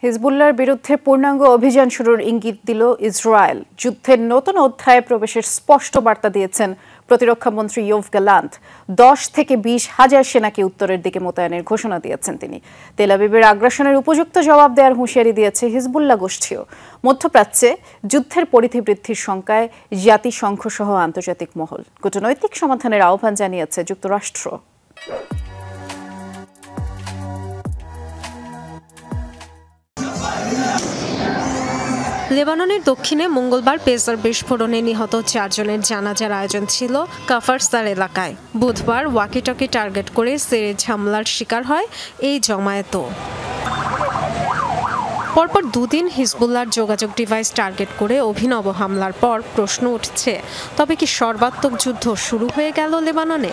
হিজবুল্লাহর বিরুদ্ধে পূর্ণাঙ্গ অভিযান শুরুর ইঙ্গিত দিল ইসরায়েল। যুদ্ধের নতুন অধ্যায়ে প্রবেশের স্পষ্ট বার্তা দিয়েছেন প্রতিরক্ষামন্ত্রী ইয়োভ গ্যালান্ট। 10 থেকে 20 হাজার সেনাকে উত্তরের দিকে মোতায়েনের ঘোষণা দিয়েছেন তিনি। তেল আবিবের আগ্রাসনের উপযুক্ত জবাব দেওয়ার হুঁশিয়ারি দিয়েছে হিজবুল্লাহ গোষ্ঠীও। মধ্যপ্রাচ্যে যুদ্ধের পরিধি বৃদ্ধির শঙ্কায় জাতিসংঘ সহ আন্তর্জাতিক মহল। কূটনৈতিক সমাধানের আহ্বান জানিয়েছে যুক্তরাষ্ট্র। লেবাননের দক্ষিণে মঙ্গলবার পেসার বিস্ফোরণে নিহত 4 জনের জানাজার আয়োজন ছিল কাফারসার এলাকায়। বুধবার ওয়াকিটকি টার্গেট করে সিরিজ হামলার শিকার হয় এই জমায়েতও। পরপর দুদিন হিজবুল্লাহর যোগাযোগ ডিভাইস টার্গেট করে অভিনব হামলার পর প্রশ্ন উঠছে, তবে কি সর্বাত্মক যুদ্ধ শুরু হয়ে গেল লেবাননে?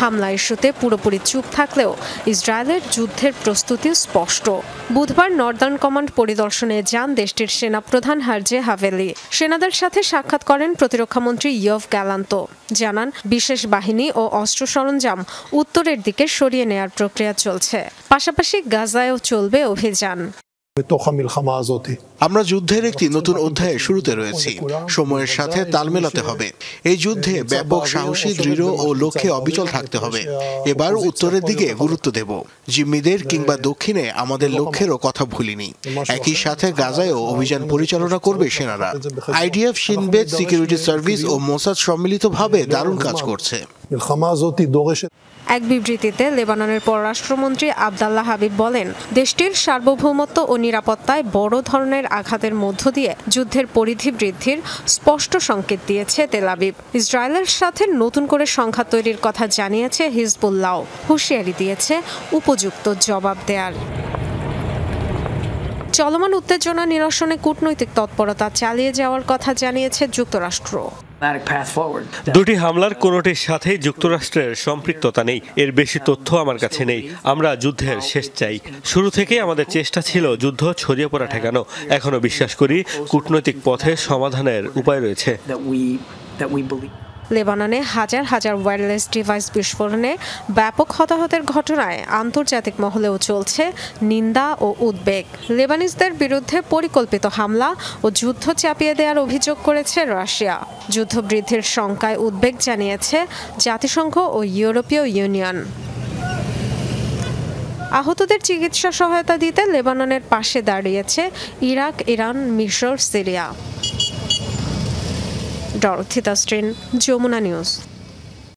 হামলা ইস্যুতে পুরোপুরি চুপ থাকলেও ইসরায়েলের যুদ্ধের প্রস্তুতি স্পষ্ট। বুধবার নর্দার্ন কমান্ড পরিদর্শনে যান দেশটির সেনাপ্রধান হার্জে হাভেলি। সেনাদের সাথে সাক্ষাৎ করেন প্রতিরক্ষামন্ত্রী ইয়োভ গ্যালান্ট। জানান, বিশেষ বাহিনী ও অস্ত্র সরঞ্জাম উত্তরের দিকে সরিয়ে নেয়ার প্রক্রিয়া চলছে। পাশাপাশি গাজায়ও চলবে অভিযান। আমরা যুদ্ধের একটি নতুন অধ্যায়ের শুরুতে রয়েছি। সময়ের সাথে তাল মেলাতে হবে। এই যুদ্ধে ব্যাপক সাহসী, দৃঢ় ও লক্ষ্যে অবিচল থাকতে হবে। এবার উত্তরের দিকে গুরুত্ব দেব। জিম্মিদের কিংবা দক্ষিণে আমাদের লক্ষ্যেরও কথা ভুলিনি। একই সাথে গাজায়ও অভিযান পরিচালনা করবে সেনারা। আইডিএফ, শিন বেত সিকিউরিটি সার্ভিস ও মোসাদ সম্মিলিতভাবে দারুণ কাজ করছে। এক বিবৃতিতে লেবাননের পররাষ্ট্রমন্ত্রী আবদাল্লাহ হাবিব বলেন, দেশটির সার্বভৌমত্ব ও নিরাপত্তায় বড় ধরনের আঘাতের মধ্য দিয়ে যুদ্ধের পরিধি বৃদ্ধির স্পষ্ট সংকেত দিয়েছে তেল আবিব। ইসরায়েলের সাথে নতুন করে সংঘাত তৈরির কথা জানিয়েছে হিজবুল্লাহ। হুঁশিয়ারি দিয়েছে উপযুক্ত জবাব দেয়ার। চলমান উত্তেজনা নিরসনে কূটনৈতিক তৎপরতা চালিয়ে যাওয়ার কথা জানিয়েছে যুক্তরাষ্ট্র। দুটি হামলার কোনোটির সাথেই যুক্তরাষ্ট্রের সম্পৃক্ততা নেই। এর বেশি তথ্য আমার কাছে নেই। আমরা যুদ্ধের শেষ চাই। শুরু থেকেই আমাদের চেষ্টা ছিল যুদ্ধ ছড়িয়ে পড়া ঠেকানো। এখনো বিশ্বাস করি কূটনৈতিক পথে সমাধানের উপায় রয়েছে। লেবাননে হাজার হাজার ওয়্যারলেস ডিভাইস বিস্ফোরণে ব্যাপক হতাহতের ঘটনায় আন্তর্জাতিক মহলেও চলছে নিন্দা ও উদ্বেগ। লেবানিজদের বিরুদ্ধে পরিকল্পিত হামলা ও যুদ্ধ চাপিয়ে দেওয়ার অভিযোগ করেছে রাশিয়া। যুদ্ধ বৃদ্ধির শঙ্কায় উদ্বেগ জানিয়েছে জাতিসংঘ ও ইউরোপীয় ইউনিয়ন। আহতদের চিকিৎসা সহায়তা দিতে লেবাননের পাশে দাঁড়িয়েছে ইরাক, ইরান, মিশর, Syria. Dorothy Tasrin, Jamuna news.